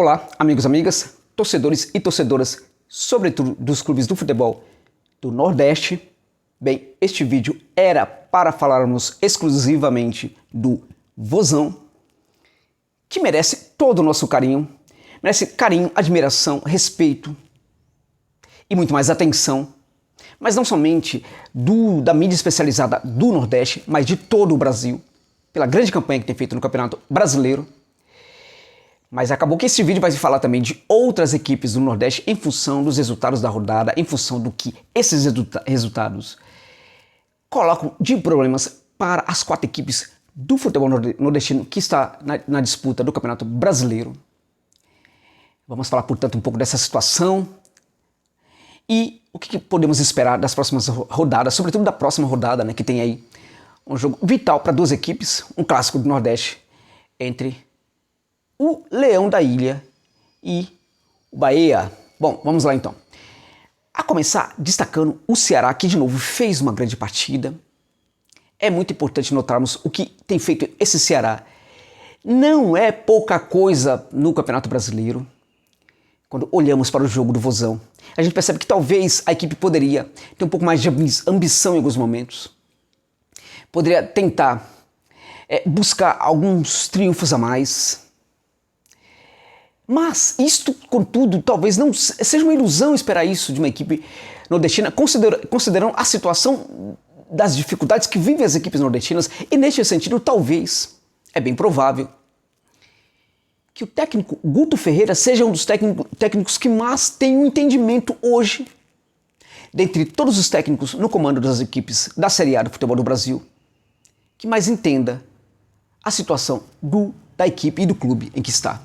Olá, amigos, amigas, torcedores e torcedoras, sobretudo dos clubes do futebol do Nordeste. Bem, este vídeo era para falarmos exclusivamente do Vozão, que merece todo o nosso carinho, merece carinho, admiração, respeito e muito mais atenção, mas não somente da mídia especializada do Nordeste, mas de todo o Brasil, pela grande campanha que tem feito no Campeonato Brasileiro. Mas acabou que esse vídeo vai falar também de outras equipes do Nordeste em função dos resultados da rodada, em função do que esses resultados colocam de problemas para as 4 equipes do futebol nordestino que está na disputa do Campeonato Brasileiro. Vamos falar, portanto, um pouco dessa situação e o que podemos esperar das próximas rodadas, sobretudo da próxima rodada, né, que tem aí um jogo vital para 2 equipes, um clássico do Nordeste entre o Leão da Ilha e o Bahia. Bom, vamos lá então. A começar destacando o Ceará, que de novo fez uma grande partida. É muito importante notarmos o que tem feito esse Ceará. Não é pouca coisa no Campeonato Brasileiro. Quando olhamos para o jogo do Vozão, a gente percebe que talvez a equipe poderia ter um pouco mais de ambição em alguns momentos. Poderia tentar buscar alguns triunfos a mais. Mas isto, contudo, talvez não seja uma ilusão esperar isso de uma equipe nordestina, considerando a situação das dificuldades que vivem as equipes nordestinas, e neste sentido, talvez, é bem provável, que o técnico Guto Ferreira seja um dos técnicos que mais tem um entendimento hoje, dentre todos os técnicos no comando das equipes da Série A do futebol do Brasil, que mais entenda a situação da equipe e do clube em que está.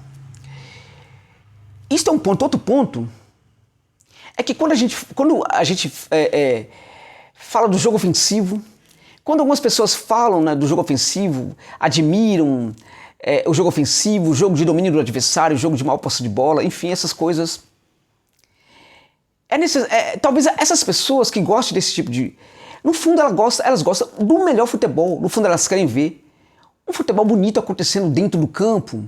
Isto é um ponto. Outro ponto é que quando a gente fala do jogo ofensivo, quando algumas pessoas falam, né, do jogo ofensivo, admiram o jogo ofensivo, o jogo de domínio do adversário, o jogo de maior posse de bola, enfim, essas coisas. Talvez essas pessoas que gostam desse tipo de... No fundo, elas gostam do melhor futebol. No fundo, elas querem ver um futebol bonito acontecendo dentro do campo.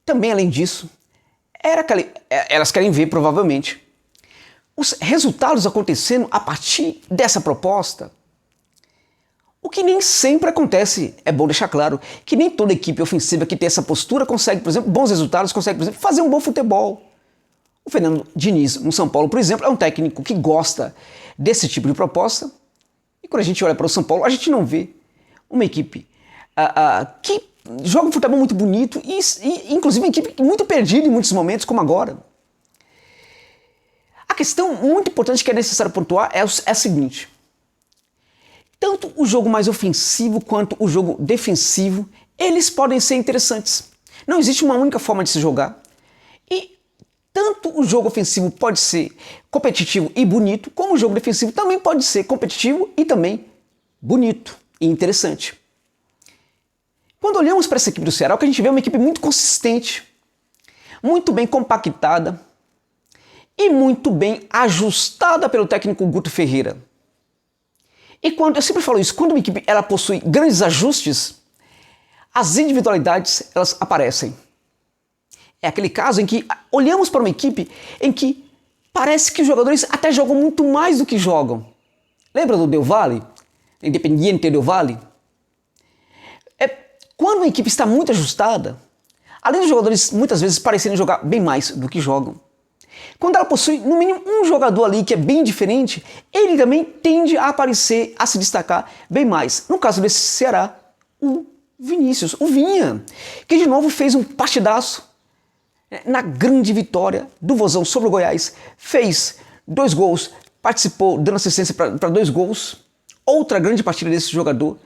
Também, além disso, elas querem ver, provavelmente, os resultados acontecendo a partir dessa proposta. O que nem sempre acontece, é bom deixar claro, que nem toda equipe ofensiva que tem essa postura consegue, por exemplo, bons resultados, consegue, por exemplo, fazer um bom futebol. O Fernando Diniz, no São Paulo, por exemplo, é um técnico que gosta desse tipo de proposta. E quando a gente olha para o São Paulo, a gente não vê uma equipe que joga um futebol muito bonito e inclusive uma equipe muito perdida em muitos momentos, como agora. A questão muito importante que é necessário pontuar é a seguinte. Tanto o jogo mais ofensivo quanto o jogo defensivo, eles podem ser interessantes. Não existe uma única forma de se jogar. E tanto o jogo ofensivo pode ser competitivo e bonito, como o jogo defensivo também pode ser competitivo e também bonito e interessante. Quando olhamos para essa equipe do Ceará, o que a gente vê é uma equipe muito consistente, muito bem compactada e muito bem ajustada pelo técnico Guto Ferreira. E eu sempre falo isso, quando uma equipe ela possui grandes ajustes, as individualidades elas aparecem. É aquele caso em que olhamos para uma equipe em que parece que os jogadores até jogam muito mais do que jogam. Lembra do Del Valle? Independiente Del Valle? Quando uma equipe está muito ajustada, além dos jogadores muitas vezes parecerem jogar bem mais do que jogam, quando ela possui no mínimo um jogador ali que é bem diferente, ele também tende a aparecer, a se destacar bem mais. No caso desse Ceará, o Vinícius, o Vinha, que de novo fez um partidaço na grande vitória do Vozão sobre o Goiás, fez 2 gols, participou dando assistência para 2 gols, outra grande partida desse jogador,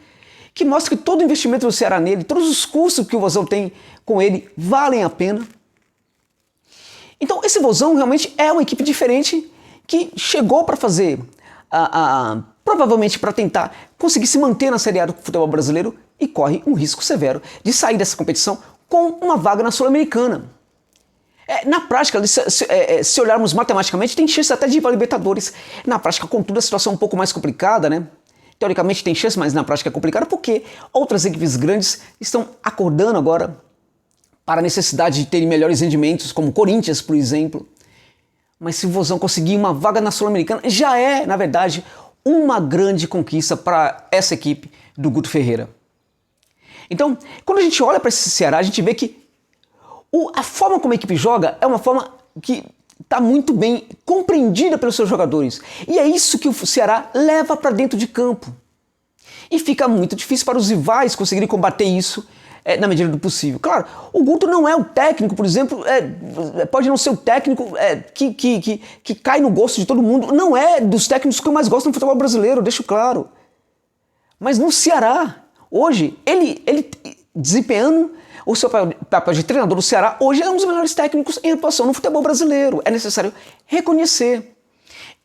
que mostra que todo o investimento do Ceará nele, todos os custos que o Vozão tem com ele, valem a pena. Então esse Vozão realmente é uma equipe diferente que chegou para fazer, provavelmente para tentar conseguir se manter na Série A do futebol brasileiro e corre um risco severo de sair dessa competição com uma vaga na Sul-Americana. Na prática, se olharmos matematicamente, tem chance até de ir para a Libertadores. Na prática, contudo, a situação é um pouco mais complicada, né? Teoricamente tem chance, mas na prática é complicado porque outras equipes grandes estão acordando agora para a necessidade de terem melhores rendimentos, como o Corinthians, por exemplo. Mas se o Vozão conseguir uma vaga na Sul-Americana, já é, na verdade, uma grande conquista para essa equipe do Guto Ferreira. Então, quando a gente olha para esse Ceará, a gente vê que a forma como a equipe joga é uma forma que está muito bem compreendida pelos seus jogadores. E é isso que o Ceará leva para dentro de campo. E fica muito difícil para os rivais conseguirem combater isso na medida do possível. Claro, o Guto não é o técnico, por exemplo, pode não ser o técnico que cai no gosto de todo mundo. Não é dos técnicos que eu mais gosto no futebol brasileiro, deixo claro. Mas no Ceará, hoje, ele desempenhando o seu papel de treinador do Ceará, hoje é um dos melhores técnicos em atuação no futebol brasileiro. É necessário reconhecer.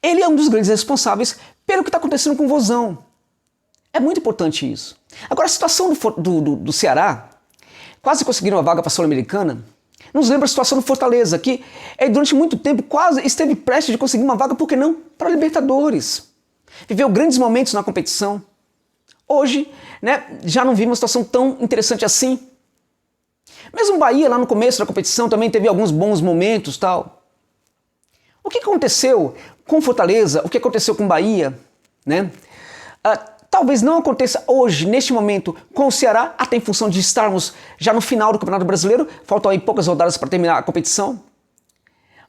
Ele é um dos grandes responsáveis pelo que está acontecendo com o Vozão. É muito importante isso. Agora, a situação do Ceará, quase conseguiram uma vaga para a Sul-Americana, nos lembra a situação do Fortaleza, que durante muito tempo quase esteve prestes de conseguir uma vaga, por que não, para a Libertadores. Viveu grandes momentos na competição. Hoje, já não vi uma situação tão interessante assim. Mesmo o Bahia, lá no começo da competição, também teve alguns bons momentos, tal. O que aconteceu com Fortaleza, o que aconteceu com o Bahia, talvez não aconteça hoje, neste momento, com o Ceará, até em função de estarmos já no final do Campeonato Brasileiro, faltam aí poucas rodadas para terminar a competição,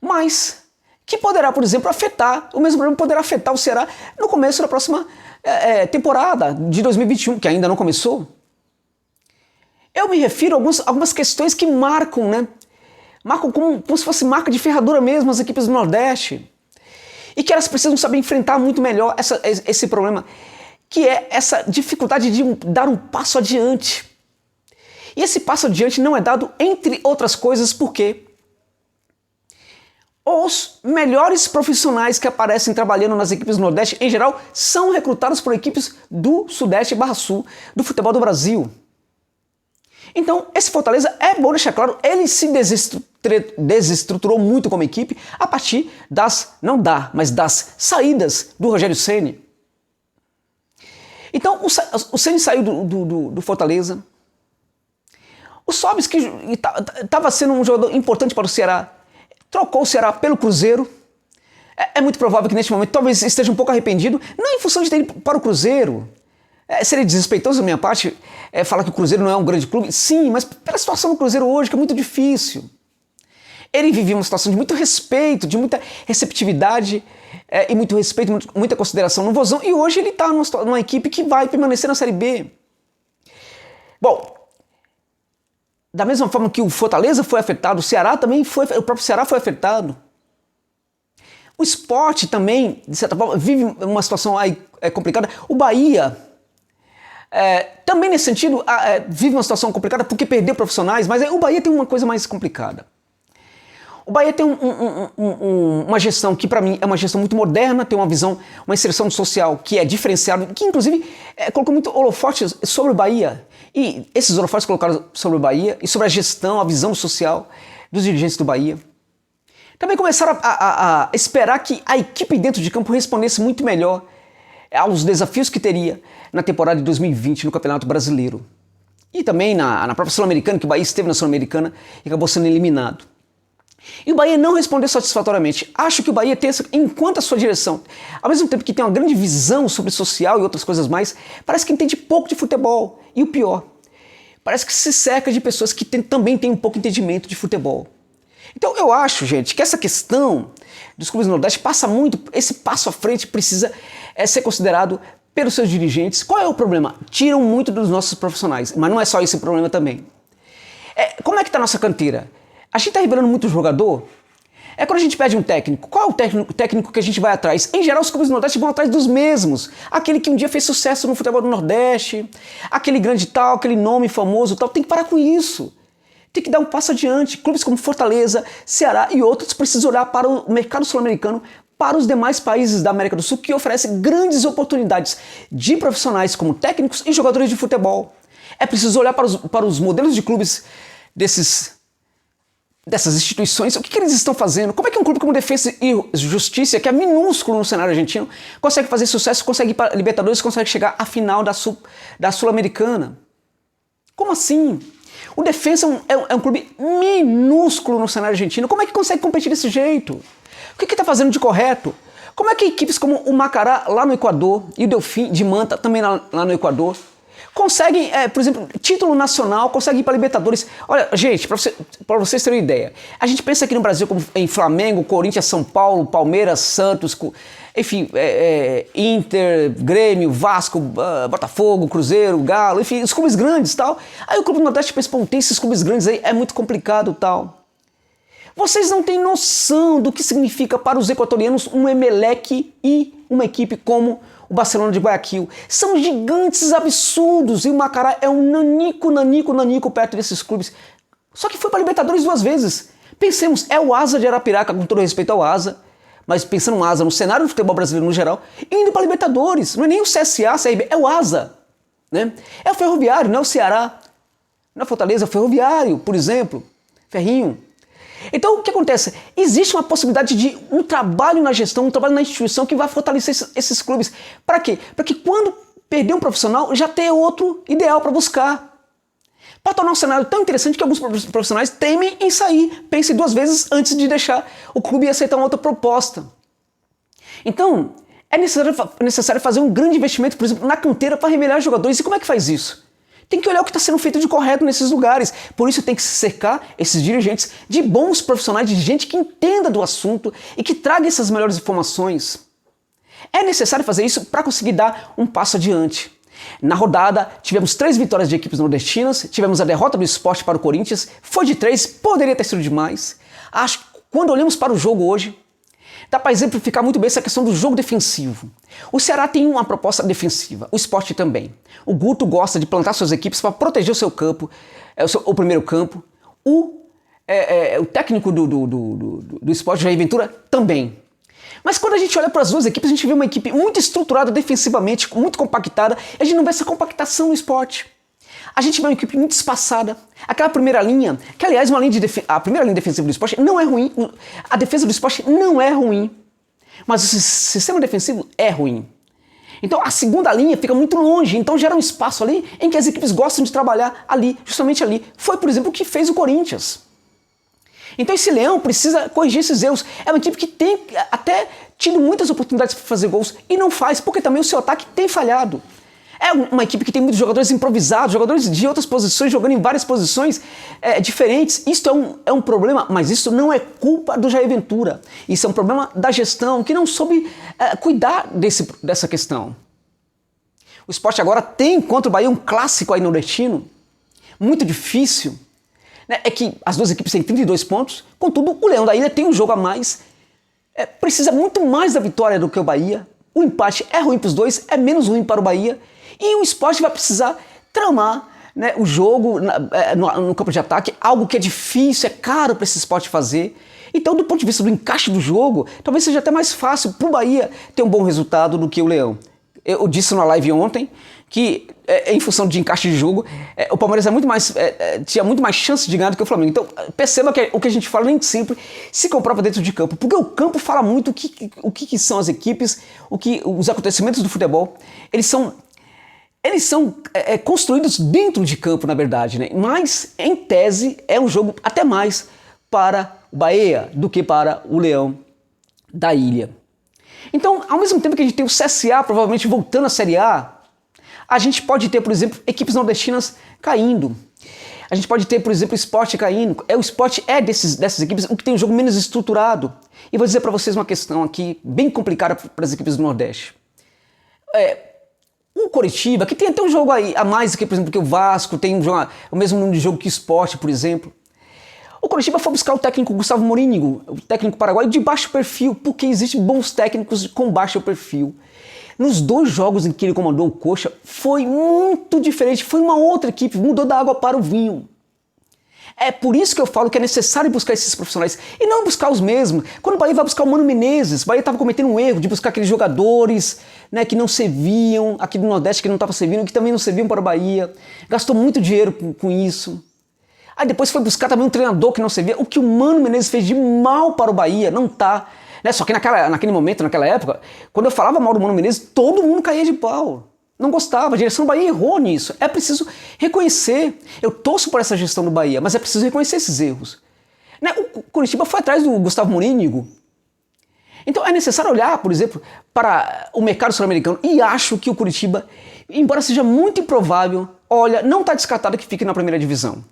mas que poderá, por exemplo, o mesmo problema poderá afetar o Ceará no começo da próxima temporada de 2021, que ainda não começou. Eu me refiro a algumas questões que marcam, marcam como se fosse marca de ferradura mesmo as equipes do Nordeste, e que elas precisam saber enfrentar muito melhor esse problema, que é essa dificuldade de dar um passo adiante. E esse passo adiante não é dado, entre outras coisas, porque os melhores profissionais que aparecem trabalhando nas equipes do Nordeste, em geral, são recrutados por equipes do Sudeste/Sul do futebol do Brasil. Então, esse Fortaleza, é bom deixar claro, ele se desestruturou muito como equipe a partir das saídas do Rogério Ceni. Então, o Ceni saiu do Fortaleza. O Sobis, que estava sendo um jogador importante para o Ceará, trocou o Ceará pelo Cruzeiro. É muito provável que neste momento talvez esteja um pouco arrependido, não em função de ter ido para o Cruzeiro. Seria desrespeitoso da minha parte falar que o Cruzeiro não é um grande clube. Sim, mas pela situação do Cruzeiro hoje, que é muito difícil. Ele vivia uma situação de muito respeito, de muita receptividade e muito respeito, muita consideração no Vozão. E hoje ele está numa equipe que vai permanecer na Série B. Bom, da mesma forma que o Fortaleza foi afetado, o Ceará também o próprio Ceará foi afetado. O Sport também, de certa forma, vive uma situação aí complicada. O Bahia também nesse sentido vive uma situação complicada porque perdeu profissionais, mas o Bahia tem uma coisa mais complicada. O Bahia tem uma gestão que para mim é uma gestão muito moderna, tem uma visão, uma inserção social que é diferenciada, que inclusive colocou muito holofotes sobre o Bahia. E esses holofotes colocaram sobre o Bahia e sobre a gestão, a visão social dos dirigentes do Bahia. Também começaram a esperar que a equipe dentro de campo respondesse muito melhor aos desafios que teria na temporada de 2020 no Campeonato Brasileiro. E também na própria Sul-Americana, que o Bahia esteve na Sul-Americana e acabou sendo eliminado. E o Bahia não respondeu satisfatoriamente. Acho que o Bahia tem enquanto a sua direção, ao mesmo tempo que tem uma grande visão sobre social e outras coisas mais, parece que entende pouco de futebol. E o pior, parece que se cerca de pessoas que também têm um pouco de entendimento de futebol. Então eu acho, gente, que essa questão dos clubes do Nordeste passa muito, esse passo à frente precisa ser considerado pelos seus dirigentes. Qual é o problema? Tiram muito dos nossos profissionais, mas não é só esse problema também. Como é que está a nossa canteira? A gente está revelando muito jogador? Quando a gente pede um técnico, qual é o técnico que a gente vai atrás? Em geral, os clubes do Nordeste vão atrás dos mesmos. Aquele que um dia fez sucesso no futebol do Nordeste, aquele grande tal, aquele nome famoso tal. Tem que parar com isso. Tem que dar um passo adiante. Clubes como Fortaleza, Ceará e outros precisam olhar para o mercado sul-americano, para os demais países da América do Sul, que oferecem grandes oportunidades de profissionais como técnicos e jogadores de futebol. É preciso olhar para os modelos de clubes dessas instituições, o que eles estão fazendo? Como é que um clube como Defensa e Justiça, que é minúsculo no cenário argentino, consegue fazer sucesso, consegue ir para a Libertadores, consegue chegar à final da Sul-Americana? Como assim? O Defensa é um clube minúsculo no cenário argentino. Como é que consegue competir desse jeito? O que está fazendo de correto? Como é que equipes como o Macará, lá no Equador, e o Delfim de Manta, também lá no Equador, conseguem, por exemplo, título nacional, conseguem ir para Libertadores? Olha, gente, para vocês terem uma ideia, a gente pensa aqui no Brasil como em Flamengo, Corinthians, São Paulo, Palmeiras, Santos, enfim, Inter, Grêmio, Vasco, Botafogo, Cruzeiro, Galo, enfim, os clubes grandes e tal. Aí o Clube do Nordeste pensa, pô, tem esses clubes grandes aí, é muito complicado e tal. Vocês não têm noção do que significa para os equatorianos um Emelec e uma equipe como o Barcelona de Guayaquil. São gigantes absurdos e o Macará é um nanico perto desses clubes. Só que foi para a Libertadores 2 vezes. Pensemos, é o Asa de Arapiraca, com todo respeito ao Asa, mas pensando no Asa, no cenário do futebol brasileiro no geral, indo para a Libertadores. Não é nem o CSA, CRB, é o Asa. Né? É o Ferroviário, não é o Ceará. Não é o Fortaleza, é o Ferroviário, por exemplo. Ferrinho. Então, o que acontece? Existe uma possibilidade de um trabalho na gestão, um trabalho na instituição que vai fortalecer esses clubes. Para quê? Para que quando perder um profissional, já tenha outro ideal para buscar. Para tornar um cenário tão interessante que alguns profissionais temem em sair, pensem 2 vezes antes de deixar o clube e aceitar uma outra proposta. Então, é necessário fazer um grande investimento, por exemplo, na canteira para revelar jogadores. E como é que faz isso? Tem que olhar o que está sendo feito de correto nesses lugares. Por isso tem que se cercar esses dirigentes de bons profissionais, de gente que entenda do assunto e que traga essas melhores informações. É necessário fazer isso para conseguir dar um passo adiante. Na rodada, tivemos 3 vitórias de equipes nordestinas, tivemos a derrota do Sport para o Corinthians, foi de 3, poderia ter sido demais. Acho que quando olhamos para o jogo hoje, dá para exemplificar muito bem essa questão do jogo defensivo. O Ceará tem uma proposta defensiva, o Sport também. O Guto gosta de plantar suas equipes para proteger o seu campo, o primeiro campo. O técnico do Sport, Jair Ventura, também. Mas quando a gente olha para as 2 equipes, a gente vê uma equipe muito estruturada defensivamente, muito compactada, e a gente não vê essa compactação no Sport. A gente vê uma equipe muito espaçada. Aquela primeira linha, que aliás a primeira linha defensiva do Sport não é ruim, a defesa do Sport não é ruim, mas o sistema defensivo é ruim. Então a segunda linha fica muito longe, então gera um espaço ali em que as equipes gostam de trabalhar ali, justamente ali. Foi, por exemplo, o que fez o Corinthians. Então esse Leão precisa corrigir esses erros. É uma equipe que tem até tido muitas oportunidades para fazer gols e não faz, porque também o seu ataque tem falhado. É uma equipe que tem muitos jogadores improvisados, jogadores de outras posições, jogando em várias posições diferentes. Isso é um problema, mas isso não é culpa do Jair Ventura. Isso é um problema da gestão, que não soube cuidar dessa questão. O Sport agora tem contra o Bahia um clássico aí nordestino, muito difícil. Né? É que as 2 equipes têm 32 pontos, contudo o Leão da Ilha tem um jogo a mais, precisa muito mais da vitória do que o Bahia. O empate é ruim para os 2, é menos ruim para o Bahia. E o Sport vai precisar tramar, né, o jogo no campo de ataque, algo que é difícil, é caro para esse Sport fazer. Então, do ponto de vista do encaixe do jogo, talvez seja até mais fácil para o Bahia ter um bom resultado do que o Leão. Eu disse na live ontem que, em função de encaixe de jogo, o Palmeiras tinha muito mais chance de ganhar do que o Flamengo. Então, perceba que o que a gente fala nem sempre se comprova dentro de campo, porque o campo fala muito o que são as equipes, os acontecimentos do futebol. Eles são construídos dentro de campo, na verdade, né? Mas, em tese, é um jogo até mais para o Bahia do que para o Leão da Ilha. Então, ao mesmo tempo que a gente tem o CSA provavelmente voltando à Série A, a gente pode ter, por exemplo, equipes nordestinas caindo. A gente pode ter, por exemplo, o Sport caindo. O Sport dessas equipes o que tem um jogo menos estruturado. E vou dizer para vocês uma questão aqui bem complicada para as equipes do Nordeste. O Coritiba, que tem até um jogo aí a mais que, por exemplo, que o Vasco, tem o mesmo número de jogo que o Sport, por exemplo. O Coritiba foi buscar o técnico Gustavo Morínigo, o técnico paraguaio, de baixo perfil, porque existem bons técnicos com baixo perfil. Nos 2 jogos em que ele comandou o Coxa, foi muito diferente, foi uma outra equipe, mudou da água para o vinho. É por isso que eu falo que é necessário buscar esses profissionais e não buscar os mesmos. Quando o Bahia vai buscar o Mano Menezes, o Bahia estava cometendo um erro de buscar aqueles jogadores, né, que não serviam, aqui do Nordeste que não estava servindo, que também não serviam para o Bahia. Gastou muito dinheiro com isso. Aí depois foi buscar também um treinador que não servia. O que o Mano Menezes fez de mal para o Bahia não tá. Né? Só que naquele momento, naquela época, quando eu falava mal do Mano Menezes, todo mundo caía de pau. Não gostava, a direção do Bahia errou nisso. É preciso reconhecer. Eu torço por essa gestão do Bahia, mas é preciso reconhecer esses erros. Né? O Coritiba foi atrás do Gustavo Morínigo. Então é necessário olhar, por exemplo, para o mercado sul-americano, e acho que o Coritiba, embora seja muito improvável, olha, não está descartado que fique na primeira divisão.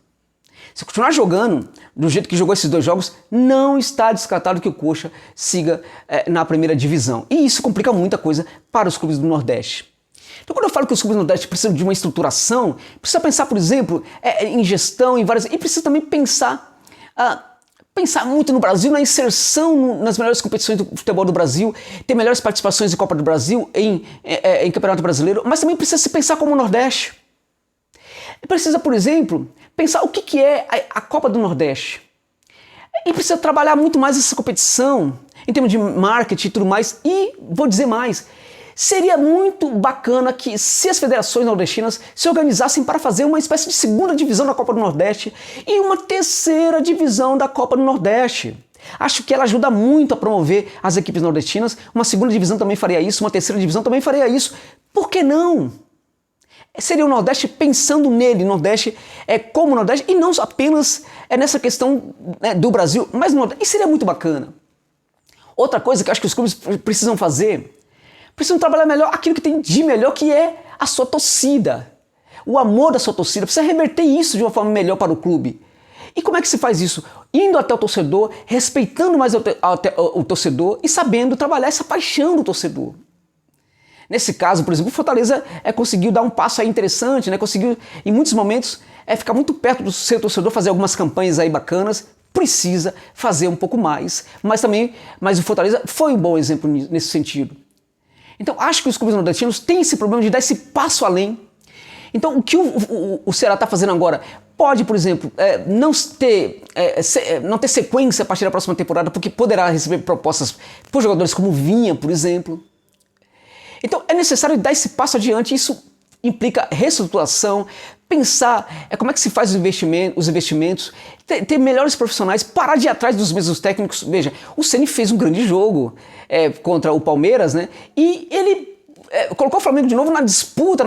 Se continuar jogando do jeito que jogou esses 2 jogos, não está descartado que o Coxa siga na primeira divisão. E isso complica muita coisa para os clubes do Nordeste. Então quando eu falo que os clubes do Nordeste precisam de uma estruturação, precisa pensar, por exemplo, em gestão, em várias... E precisa também pensar muito no Brasil, na inserção nas melhores competições do futebol do Brasil, ter melhores participações em Copa do Brasil, em Campeonato Brasileiro, mas também precisa se pensar como o Nordeste. Precisa, por exemplo, pensar o que é a Copa do Nordeste. E precisa trabalhar muito mais essa competição, em termos de marketing e tudo mais. E vou dizer mais, seria muito bacana que se as federações nordestinas se organizassem para fazer uma espécie de segunda divisão da Copa do Nordeste e uma terceira divisão da Copa do Nordeste. Acho que ela ajuda muito a promover as equipes nordestinas. Uma segunda divisão também faria isso, uma terceira divisão também faria isso. Por que não? Seria o Nordeste pensando nele, Nordeste como Nordeste, e não apenas nessa questão do Brasil, mas no Nordeste. E seria muito bacana. Outra coisa que eu acho que os clubes precisam fazer, precisam trabalhar melhor aquilo que tem de melhor, que é a sua torcida. O amor da sua torcida. Precisa reverter isso de uma forma melhor para o clube. E como é que se faz isso? Indo até o torcedor, respeitando mais o torcedor e sabendo trabalhar essa paixão do torcedor. Nesse caso, por exemplo, o Fortaleza conseguiu dar um passo aí interessante, né? Conseguiu, em muitos momentos, ficar muito perto do seu torcedor, fazer algumas campanhas aí bacanas. Precisa fazer um pouco mais, mas o Fortaleza foi um bom exemplo nesse sentido. Então, acho que os clubes nordestinos têm esse problema de dar esse passo além. Então, o que o Ceará está fazendo agora pode, por exemplo, não ter sequência a partir da próxima temporada, porque poderá receber propostas por jogadores como Vinha, por exemplo. Então é necessário dar esse passo adiante, isso implica reestruturação, pensar como é que se faz os investimentos, ter melhores profissionais, parar de ir atrás dos mesmos técnicos. Veja, o Ceni fez um grande jogo contra o Palmeiras, né? E ele colocou o Flamengo de novo na disputa,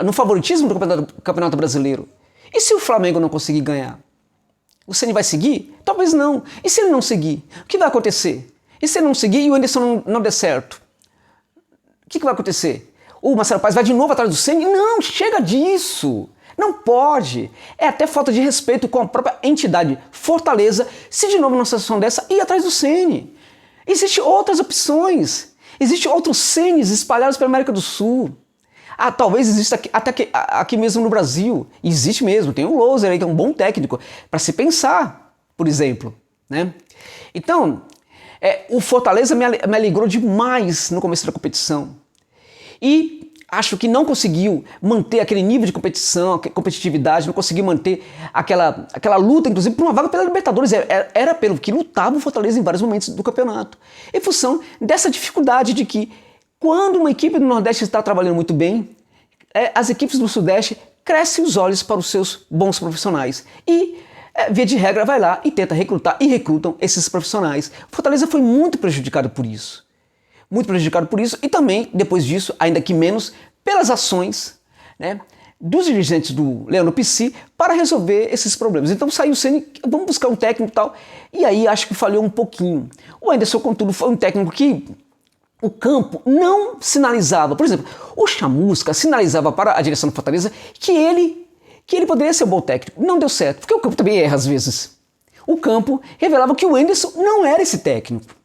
no favoritismo do Campeonato Brasileiro. E se o Flamengo não conseguir ganhar? O Ceni vai seguir? Talvez não. E se ele não seguir? O que vai acontecer? E se ele não seguir e o Anderson não der certo? O que vai acontecer? O Marcelo Paes vai de novo atrás do Ceni? Não, chega disso. Não pode. É até falta de respeito com a própria entidade Fortaleza se de novo numa situação dessa ir atrás do Ceni. Existem outras opções. Existem outros Cenis espalhados pela América do Sul. Talvez exista até aqui mesmo no Brasil. Existe mesmo. Tem o Loser aí, que é um bom técnico para se pensar, por exemplo. Né? Então, o Fortaleza me alegrou demais no começo da competição. E acho que não conseguiu manter aquele nível de competitividade, não conseguiu manter aquela luta, inclusive, por uma vaga pela Libertadores. Era pelo que lutava o Fortaleza em vários momentos do campeonato. Em função dessa dificuldade de que, quando uma equipe do Nordeste está trabalhando muito bem, as equipes do Sudeste crescem os olhos para os seus bons profissionais. E via de regra, vai lá e tenta recrutar, e recrutam esses profissionais. Fortaleza foi muito prejudicado por isso. Muito prejudicado por isso, e também, depois disso, ainda que menos, pelas ações, né, dos dirigentes do Leandro Pissi para resolver esses problemas. Então saiu o Ceni, vamos buscar um técnico e tal, e aí acho que falhou um pouquinho. O Anderson, contudo, foi um técnico que o campo não sinalizava. Por exemplo, o Chamusca sinalizava para a direção do Fortaleza que ele poderia ser um bom técnico. Não deu certo, porque o campo também erra às vezes. O campo revelava que o Anderson não era esse técnico.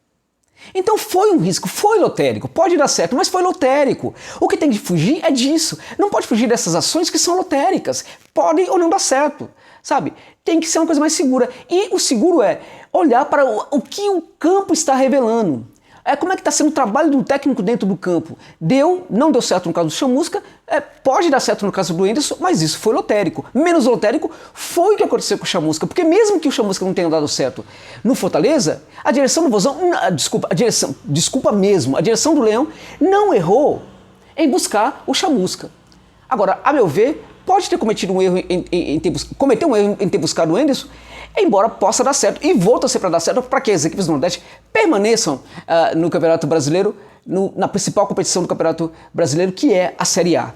Então foi um risco, foi lotérico, pode dar certo, mas foi lotérico. O que tem que fugir é disso. Não pode fugir dessas ações que são lotéricas. Podem ou não dar certo, sabe? Tem que ser uma coisa mais segura. E o seguro é olhar para o que o campo está revelando. Como é que está sendo o trabalho do técnico dentro do campo? Não deu certo no caso do Chamusca, pode dar certo no caso do Anderson, mas isso foi lotérico. Menos lotérico foi o que aconteceu com o Chamusca, porque mesmo que o Chamusca não tenha dado certo no Fortaleza, a direção do Vozão, a direção do Leão não errou em buscar o Chamusca. Agora, a meu ver, pode ter cometido um erro em ter buscado o Anderson, embora possa dar certo, e vou torcer para dar certo, para que as equipes do Nordeste permaneçam no Campeonato Brasileiro, na principal competição do Campeonato Brasileiro, que é a Série A.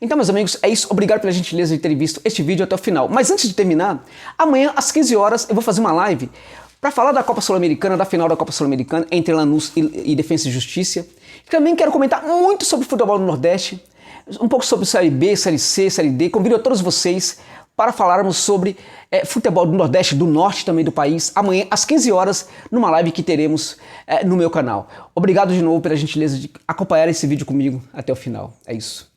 Então, meus amigos, é isso. Obrigado pela gentileza de terem visto este vídeo até o final. Mas antes de terminar, amanhã às 15 horas eu vou fazer uma live para falar da Copa Sul-Americana, da final da Copa Sul-Americana entre Lanús e Defensa e Justiça. Também quero comentar muito sobre o futebol do Nordeste, um pouco sobre Série B, Série C, Série D. Convido a todos vocês para falarmos sobre futebol do Nordeste, do Norte também do país, amanhã às 15 horas, numa live que teremos no meu canal. Obrigado de novo pela gentileza de acompanhar esse vídeo comigo até o final. É isso.